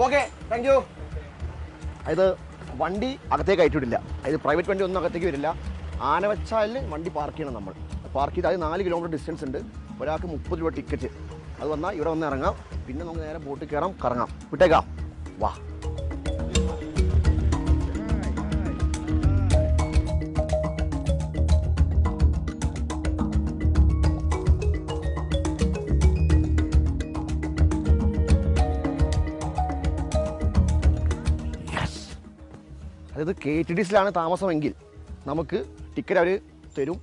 Okay, thank you. ഇത് വണ്ടി അകത്തേക്ക് കയറ്റിവിടില്ല. ഇത് പ്രൈവറ്റ് വണ്ടി ഒന്നും അകത്തേക്ക് വരില്ല. ആനവച്ചാലിൽ വണ്ടി പാർക്ക് ചെയ്യണം. നമ്മൾ പാർക്ക് ചെയ്ത് അത് 4 കിലോമീറ്റർ ഡിസ്റ്റൻസ് ഉണ്ട്. ഒരാൾക്ക് 30 രൂപ ടിക്കറ്റ്. അത് വന്നാൽ ഇവിടെ വന്ന് ഇറങ്ങാം. പിന്നെ നമുക്ക് നേരെ ബോട്ടിൽ കയറാം, കറങ്ങാം. വിട്ടേക്കാം, വാ. അതായത് KTDCയിലാണ് താമസമെങ്കിൽ നമുക്ക് ടിക്കറ്റ് അവർ തരും.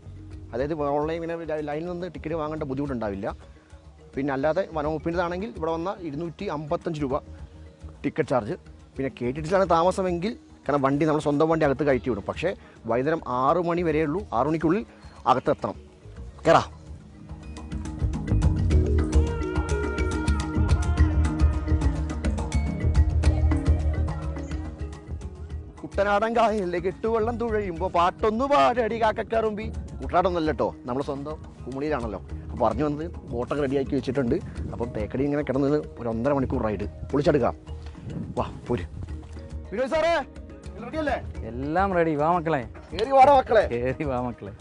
അതായത് ഓൺലൈൻ ഇങ്ങനെ ലൈനിൽ നിന്ന് ടിക്കറ്റ് വാങ്ങേണ്ട ബുദ്ധിമുട്ടുണ്ടാവില്ല. പിന്നെ അല്ലാതെ വനംവകുപ്പിൻ്റെതാണെങ്കിൽ ഇവിടെ വന്നാൽ 255 രൂപ ടിക്കറ്റ് ചാർജ്. പിന്നെ KTDCയിലാണ് താമസമെങ്കിൽ കാരണം വണ്ടി നമ്മൾ സ്വന്തം വണ്ടി അകത്ത് കയറ്റി വിടും. പക്ഷേ വൈകുന്നേരം 6 മണി വരെയുള്ളൂ. 6 മണിക്കുള്ളിൽ അകത്തെത്തണം. കേറാ. കുട്ടനാടൻ കായലിലെ കെട്ടുവെള്ളം തുഴയുമ്പോൾ പാട്ടൊന്നു പാടടി കാക്കക്കറുമ്പി. കുട്ടനാടൊന്നല്ല കേട്ടോ, നമ്മൾ സ്വന്തം കുമളിയിലാണല്ലോ. അപ്പോൾ പറഞ്ഞു വന്നത് ബോട്ടൊക്കെ റെഡിയാക്കി വെച്ചിട്ടുണ്ട്. അപ്പം തേക്കടി ഇങ്ങനെ കിടന്നത് ഒരു 1.5 മണിക്കൂർ റൈഡ് പൊളിച്ചെടുക്കാം. വാ പോര്. വിനോദ് സാറേ റെഡിയല്ലേ? എല്ലാം റെഡി. വാ മക്കളെ, കേറി വാടാ മക്കളെ, കേറി വാ മക്കളെ.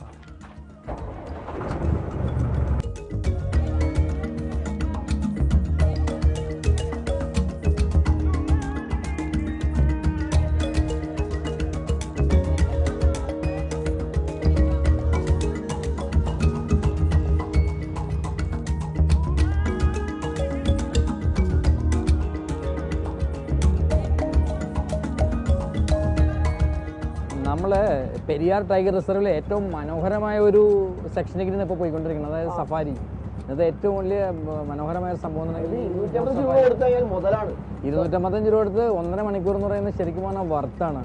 നമ്മൾ പെരിയാർ ടൈഗർ റിസർവിലെ ഏറ്റവും മനോഹരമായ ഒരു സെക്ഷനിലേക്ക് ഇപ്പോൾ പോയിക്കൊണ്ടിരിക്കുന്നത്, അതായത് സഫാരി. ഇത് ഏറ്റവും വലിയ മനോഹരമായ ഒരു സംഭവം എന്നുണ്ടെങ്കിൽ 255 രൂപ എടുത്ത് 1.5 മണിക്കൂർ എന്ന് പറയുന്നത് ശരിക്കും പറഞ്ഞാൽ വർത്താണ്.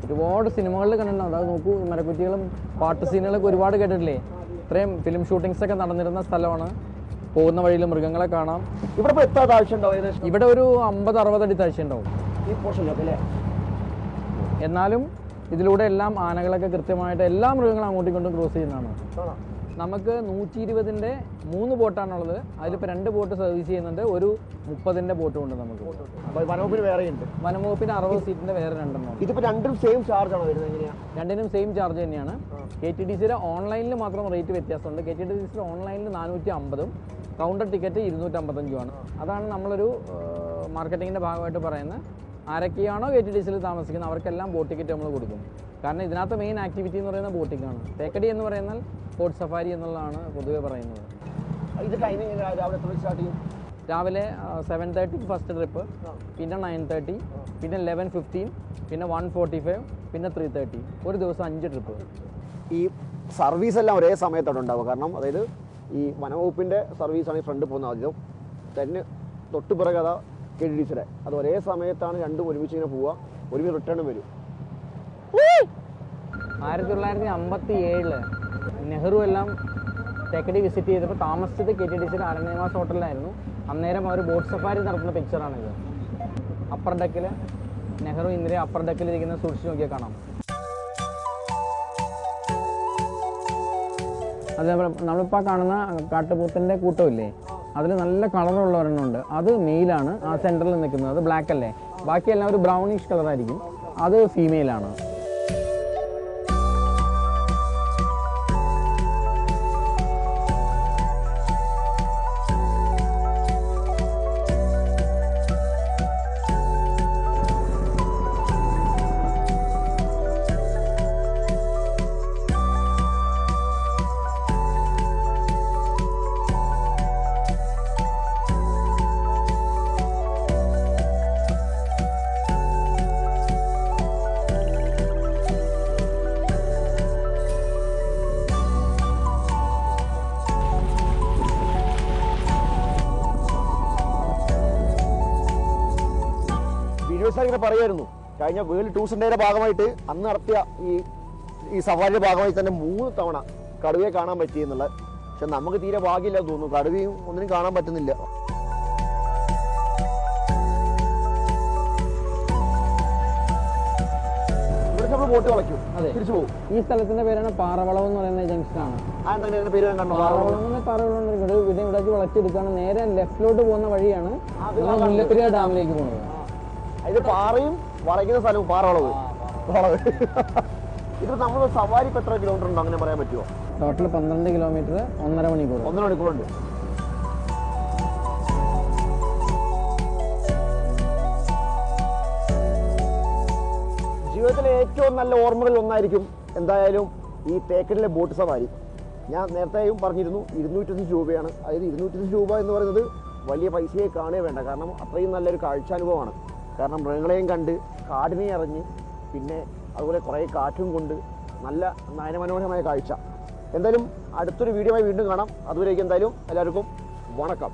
ഒരുപാട് സിനിമകളിൽ കണ്ടിട്ടുണ്ടാവും. അതായത് നോക്കൂ, മരക്കുറ്റികളും പാട്ട് സീനുകളൊക്കെ ഒരുപാട് കേട്ടിട്ടില്ലേ? ഇത്രയും ഫിലിം ഷൂട്ടിങ്സ് ഒക്കെ നടന്നിരുന്ന സ്ഥലമാണ്. പോകുന്ന വഴിയിൽ മൃഗങ്ങളെ കാണാം. ഇവിടെ എത്ര താഴ്ച ഉണ്ടാവും? ഇവിടെ ഒരു 50-60 അടി താഴ്ച ഉണ്ടാവും ഈ പോർഷനിലൊക്കെ അല്ലേ? എന്നാലും ഇതിലൂടെ എല്ലാം ആനകളൊക്കെ കൃത്യമായിട്ട് എല്ലാ മൃഗങ്ങളും അങ്ങോട്ടും ഇങ്ങോട്ടും ക്രോസ് ചെയ്യുന്നതാണ്. നമുക്ക് 120ന്റെ 3 ബോട്ടാണുള്ളത്. അതിലിപ്പോൾ 2 ബോട്ട് സർവീസ് ചെയ്യുന്നുണ്ട്. ഒരു 30ന്റെ ബോട്ടും ഉണ്ട് നമുക്ക്. വനവകുപ്പിന് വേറെ ഉണ്ട്. വനംവകുപ്പിന് 60 സീറ്റിന്റെ വേറെ 2 ഇതിപ്പോൾ രണ്ടും സെയിം ചാർജ് ആണോ വരുന്നത്? എങ്ങനെയാണ്? രണ്ടിനും സെയിം ചാർജ് തന്നെയാണ്. KTDCയുടെ ഓൺലൈനിൽ മാത്രം റേറ്റ് വ്യത്യാസമുണ്ട്. KTDCയുടെ ഓൺലൈനിൽ 450ഉം കൗണ്ടർ ടിക്കറ്റ് 255ഉമാണ്. അതാണ് നമ്മളൊരു മാർക്കറ്റിങ്ങിൻ്റെ ഭാഗമായിട്ട് പറയുന്നത്. ആരൊക്കെയാണോ KTDCയിൽ താമസിക്കുന്നത് അവർക്കെല്ലാം ബോട്ട് ടിക്കറ്റ് നമ്മൾ കൊടുക്കും. കാരണം ഇതിനകത്ത് മെയിൻ ആക്ടിവിറ്റി എന്ന് പറയുന്നത് ബോട്ടിങ്ങാണ്. തേക്കടി എന്ന് പറയുന്നത് ബോട്ട് സഫാരി എന്നുള്ളതാണ് പൊതുവെ പറയുന്നത്. ഇത് ടൈമിംഗ് രാവിലെ സ്റ്റാർട്ട് ചെയ്യും? രാവിലെ 7:30 ഫസ്റ്റ് ട്രിപ്പ്, പിന്നെ 9:30, പിന്നെ 11:15, പിന്നെ 1:45, പിന്നെ 3:30. ഒരു ദിവസം 5 ട്രിപ്പ്. ഈ സർവീസ് എല്ലാം ഒരേ സമയത്താണ് ഉണ്ടാവുക. കാരണം അതായത് ഈ വനവകുപ്പിൻ്റെ സർവീസാണ് ഈ ഫ്രണ്ട് പോകുന്നത്. ആദ്യം തന്നെ തൊട്ട് പിറകെ അതാ KTDCയുടെ. അത് ഒരേ സമയത്താണ് രണ്ടും ഒരുമിച്ച് ഇങ്ങനെ പോവുക. ഒരുമിച്ച് റിട്ടേണും വരും. 1957 നെഹ്റു എല്ലാം തേക്കടി വിസിറ്റ് ചെയ്തപ്പോൾ താമസിച്ചത് KTDCയുടെ അരണ്യവാസ് ഹോട്ടലിലായിരുന്നു. അന്നേരം അവർ ബോട്ട് സഫാരി നടത്തുന്ന പിക്ചറാണിത്. അപ്പർ ഡെക്കിൽ നെഹ്റു ഇന്ദിര അപ്പർ ഡെക്കിൽ ഇരിക്കുന്ന സൂക്ഷിച്ച് നോക്കിയാൽ കാണാം. അതേപോലെ നമ്മളിപ്പോൾ കാണുന്ന കാട്ടുപോത്തിൻ്റെ കൂട്ടമില്ലേ, അതിൽ നല്ല കളറുള്ള ഒരെണ്ണമുണ്ട്. അത് മെയിലാണ്. ആ സെൻറ്ററിൽ നിൽക്കുന്നത് അത് ബ്ലാക്ക് അല്ലേ. ബാക്കിയെല്ലാം ഒരു ബ്രൗണിഷ് കളറായിരിക്കും. അത് ഫീമെയിലാണ്. ഇങ്ങനെ പറയായിരുന്നു കഴിഞ്ഞ വേൾഡ് ടൂറിസം ഡേയുടെ ഭാഗമായിട്ട് അന്ന് നടത്തിയ ഈ സഫാരിയുടെ ഭാഗമായി തന്നെ 3 തവണ കടുവയെ കാണാൻ പറ്റിയെന്നുള്ളത്. പക്ഷെ നമുക്ക് തീരെ ഭാഗ്യമില്ലെന്ന് തോന്നുന്നു. കടുവയും ഒന്നിനും കാണാൻ പറ്റുന്നില്ല. ഇവിടെ നമ്മൾ ബോട്ട് കളയ്ക്കും, തിരിച്ചു പോകും. ഈ സ്ഥലത്തിന്റെ പേരാണ് പാറവളം എന്ന് പറയുന്ന ജംഗ്ഷനാണ്. പേര് പാറവളം പിന്നെ ഇവിടെ വളച്ചെടുക്കുകയാണ്. നേരെ ലെഫ്റ്റിലോട്ട് പോകുന്ന വഴിയാണ് മുല്ലപ്പെരിയാർ ഡാമിലേക്ക് പോകുന്നത്. ഇത് പാറയും വരയ്ക്കുന്ന സ്ഥലവും പാറവളവ്. ഇത് നമ്മൾ സവാരി ഇപ്പം എത്ര കിലോമീറ്റർ ഉണ്ടോ അങ്ങനെ പറയാൻ പറ്റുമോ? ടോട്ടൽ 12 കിലോമീറ്റർ, 1.5 മണിക്കൂർ. 1.5 മണിക്കൂറുണ്ട്. ജീവിതത്തിലെ ഏറ്റവും നല്ല ഓർമ്മകളിൽ ഒന്നായിരിക്കും എന്തായാലും ഈ തേക്കടിലെ ബോട്ട് സവാരി. ഞാൻ നേരത്തെയും പറഞ്ഞിരുന്നു 250 രൂപയാണ്. അതായത് 250 രൂപ എന്ന് പറയുന്നത് വലിയ പൈസയെ കാണുക വേണ്ട, കാരണം അത്രയും നല്ലൊരു കാഴ്ചാനുഭവമാണ്. കാരണം മൃഗങ്ങളെയും കണ്ട് കാടിനെ അറിഞ്ഞ് പിന്നെ അതുപോലെ കുറേ കാറ്റും കൊണ്ട് നല്ല നയനമനോഹരമായ കാഴ്ച. എന്തായാലും അടുത്തൊരു വീഡിയോ ആയി വീണ്ടും കാണാം. അതുവരേക്കും എന്തായാലും എല്ലാവർക്കും വണക്കം.